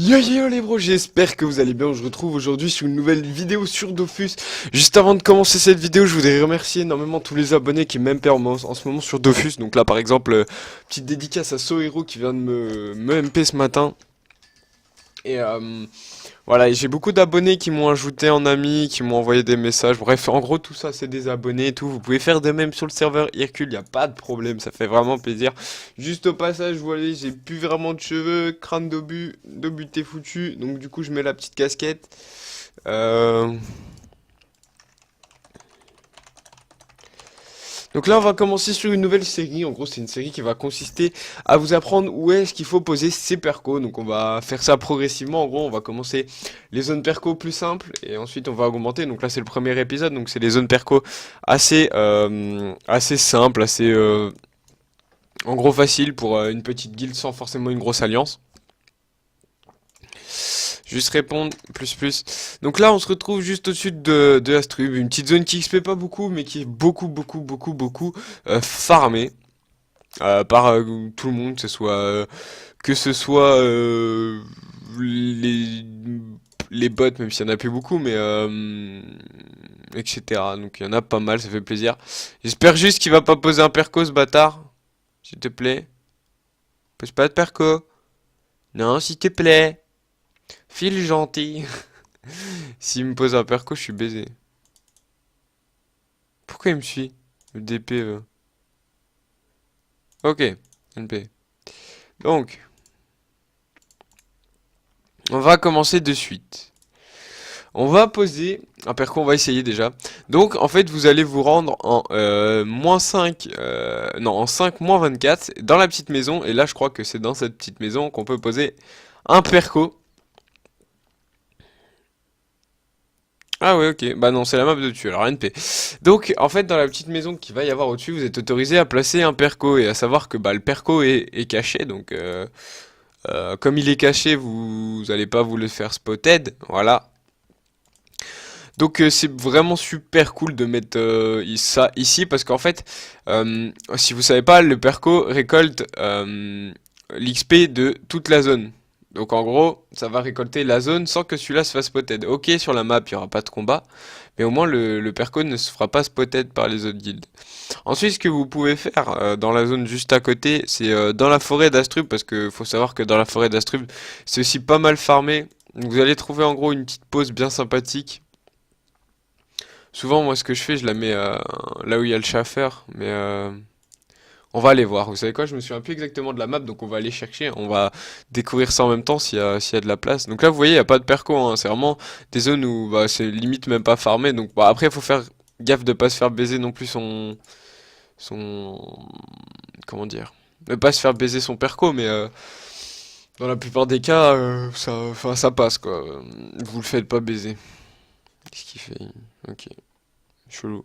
Yo yo les bros, j'espère que vous allez bien. On se retrouve aujourd'hui sur une nouvelle vidéo sur Dofus. Juste avant de commencer cette vidéo, je voudrais remercier énormément tous les abonnés qui m'MP en ce moment sur Dofus. Donc là par exemple, petite dédicace à Sohiro qui vient de me MP ce matin. Et voilà, et j'ai beaucoup d'abonnés qui m'ont ajouté en ami, qui m'ont envoyé des messages. Bref, en gros, tout ça, c'est des abonnés et tout. Vous pouvez faire de même sur le serveur Hercule, y a pas de problème, ça fait vraiment plaisir. Juste au passage, vous voyez, j'ai plus vraiment de cheveux, crâne d'obus t'es foutu. Donc du coup, je mets la petite casquette. Euh, Donc là, on va commencer sur une nouvelle série. En gros, c'est une série qui va consister à vous apprendre où est-ce qu'il faut poser ses percos. Donc on va faire ça progressivement. En gros, on va commencer les zones perco plus simples et ensuite on va augmenter. Donc là, c'est le premier épisode. Donc c'est les zones perco assez simples, en gros facile pour une petite guilde sans forcément une grosse alliance. Juste répondre, plus. Donc là, on se retrouve juste au-dessus de Astrub, une petite zone qui XP pas beaucoup, mais qui est beaucoup farmée par tout le monde, que ce soit les, les bots, même s'il y en a plus beaucoup, mais etc. Donc il y en a pas mal, ça fait plaisir. J'espère juste qu'il va pas poser un perco, ce bâtard. S'il te plaît. Pose pas de perco. Non, s'il te plaît. File gentil. S'il me pose un perco, je suis baisé. Pourquoi il me suit? Le DP. Ok, NP. Donc, on va commencer de suite. On va poser un perco, on va essayer déjà. Donc en fait vous allez vous rendre en moins 5, non en 5 moins 24 dans la petite maison. Et là je crois que c'est dans cette petite maison qu'on peut poser un perco. Ah ouais, ok, bah non, c'est la map de dessus, alors NP. Donc en fait dans la petite maison qu'il va y avoir au-dessus, vous êtes autorisé à placer un perco. Et à savoir que bah, le perco est caché, donc comme il est caché, vous allez pas vous le faire spotted, voilà. Donc c'est vraiment super cool de mettre ça ici parce qu'en fait, si vous savez pas, le perco récolte l'XP de toute la zone. Donc en gros, ça va récolter la zone sans que celui-là se fasse spotted. Ok, sur la map, il n'y aura pas de combat, mais au moins le perco ne se fera pas spotted par les autres guildes. Ensuite, ce que vous pouvez faire dans la zone juste à côté, c'est dans la forêt d'Astrub, parce que faut savoir que dans la forêt d'Astrub, c'est aussi pas mal farmé. Donc vous allez trouver en gros une petite pause bien sympathique. Souvent, moi, ce que je fais, je la mets là où il y a le schaffer, mais on va aller voir. Vous savez quoi, je me souviens plus exactement de la map, donc on va aller chercher. On va découvrir ça en même temps s'il y a de la place. Donc là, vous voyez, il n'y a pas de perco, hein. C'est vraiment des zones où bah, c'est limite même pas farmé. Donc bah, après, il faut faire gaffe de pas se faire baiser non plus son, comment dire, ne pas se faire baiser son perco, mais dans la plupart des cas, enfin, ça passe quoi. Vous le faites pas baiser. Qu'est-ce qu'il fait? Ok. Chelou.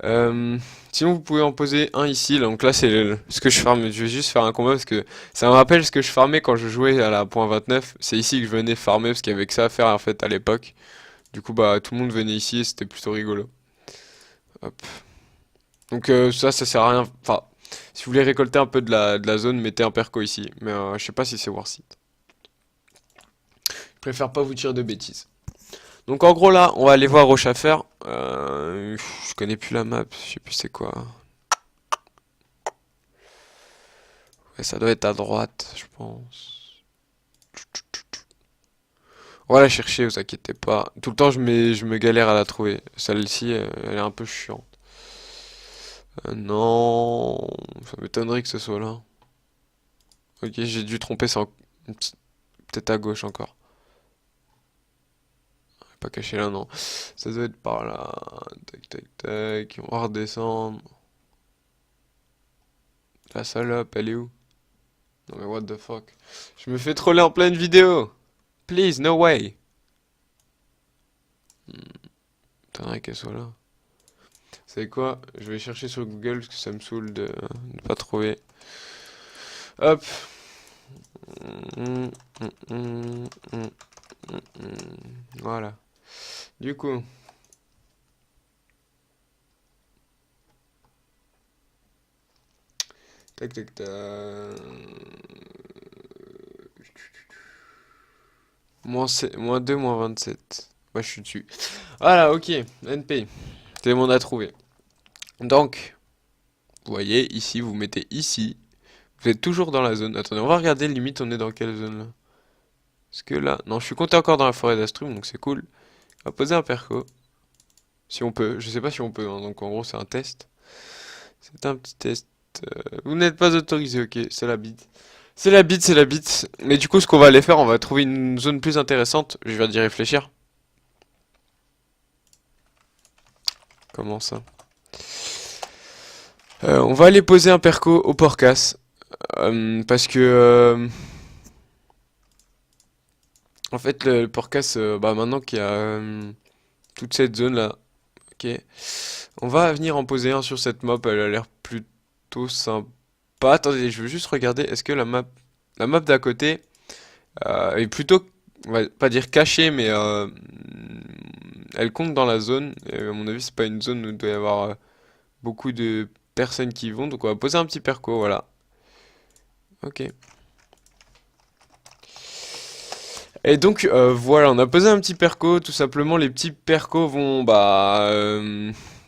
Euh, Sinon, vous pouvez en poser un ici. Donc là, c'est ce que je farme. Je vais juste faire un combat parce que ça me rappelle ce que je farmais quand je jouais à la point 29. C'est ici que je venais farmer parce qu'il y avait que ça à faire en fait à l'époque. Du coup, bah tout le monde venait ici et c'était plutôt rigolo. Hop. Donc ça sert à rien. Enfin, si vous voulez récolter un peu de la zone, mettez un perco ici. Mais je sais pas si c'est worth it. Je préfère pas vous dire de bêtises. Donc en gros là, on va aller voir au Schaffer. Je connais plus la map, je sais plus c'est quoi. Ouais, ça doit être à droite, je pense. On va la chercher, vous inquiétez pas. Tout le temps, je me galère à la trouver. Celle-ci, elle est un peu chiante. Non, ça m'étonnerait que ce soit là. Ok, j'ai dû tromper, c'est peut-être à gauche encore. Pas caché là, non. Ça doit être par là. Tac. On va redescendre. La salope, elle est où? Non mais what the fuck. Je me fais troller en pleine vidéo. Please, no way. T'aimerais qu'elle soit là. Vous savez quoi? Je vais chercher sur Google parce que ça me saoule de ne pas trouver. Hop. Hum, hum, hum, hum, Voilà. Du coup. Tac. Moins 2, moins 27. Ouais, je suis dessus. Voilà, ok. NP. C'est le monde à trouver. Donc, vous voyez, ici, vous mettez ici. Vous êtes toujours dans la zone. Attendez, on va regarder, limite, on est dans quelle zone là? Parce que là, non, je suis compté encore dans la forêt d'Astrum, donc c'est cool. On va poser un perco. Si on peut. Je sais pas si on peut, hein, donc en gros, c'est un test. C'est un petit test. Vous n'êtes pas autorisé, ok, c'est la bite. C'est la bite, c'est la bite. Mais du coup, ce qu'on va aller faire, on va trouver une zone plus intéressante. Je viens d'y réfléchir. Comment ça? On va aller poser un perco au Porcas. Parce que, en fait, le Porcas, bah, maintenant qu'il y a toute cette zone-là, ok, on va venir en poser un sur cette map. Elle a l'air plutôt sympa. Attendez, je veux juste regarder. Est-ce que la map d'à côté est plutôt, on va pas dire cachée, mais elle compte dans la zone. Et à mon avis, c'est pas une zone où il doit y avoir beaucoup de personnes qui y vont. Donc on va poser un petit perco, voilà. Ok. Et donc voilà, on a posé un petit perco, tout simplement les petits percos vont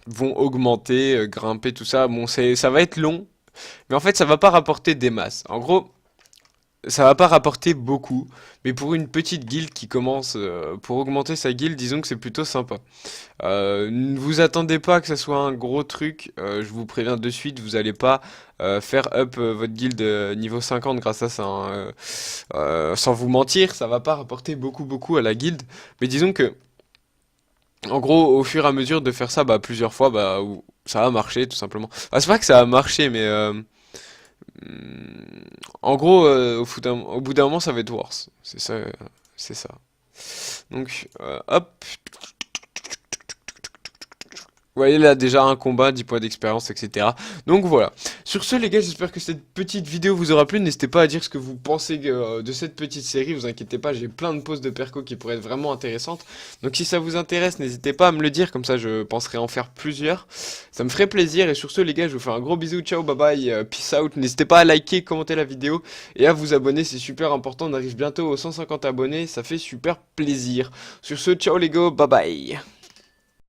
vont augmenter, grimper, tout ça. Bon, ça va être long, mais en fait ça va pas rapporter des masses. En gros, ça va pas rapporter beaucoup, mais pour une petite guilde qui commence, pour augmenter sa guilde, disons que c'est plutôt sympa. Ne vous attendez pas que ça soit un gros truc, je vous préviens de suite, vous allez pas faire up votre guild niveau 50 grâce à ça, hein. Sans vous mentir, ça va pas rapporter beaucoup à la guilde, mais disons que, en gros, au fur et à mesure de faire ça plusieurs fois, ça va marcher tout simplement. C'est pas que ça va marcher, mais en gros, au bout d'un moment, ça va être worse. C'est ça, c'est ça. Donc, hop. Vous voyez là déjà un combat, 10 points d'expérience, etc. Donc voilà. Sur ce les gars, j'espère que cette petite vidéo vous aura plu. N'hésitez pas à dire ce que vous pensez de cette petite série. Vous inquiétez pas, j'ai plein de poses de perco qui pourraient être vraiment intéressantes. Donc si ça vous intéresse, n'hésitez pas à me le dire. Comme ça, je penserai en faire plusieurs. Ça me ferait plaisir. Et sur ce les gars, je vous fais un gros bisou. Ciao, bye bye, peace out. N'hésitez pas à liker, commenter la vidéo et à vous abonner. C'est super important. On arrive bientôt aux 150 abonnés. Ça fait super plaisir. Sur ce, ciao les gars, bye bye.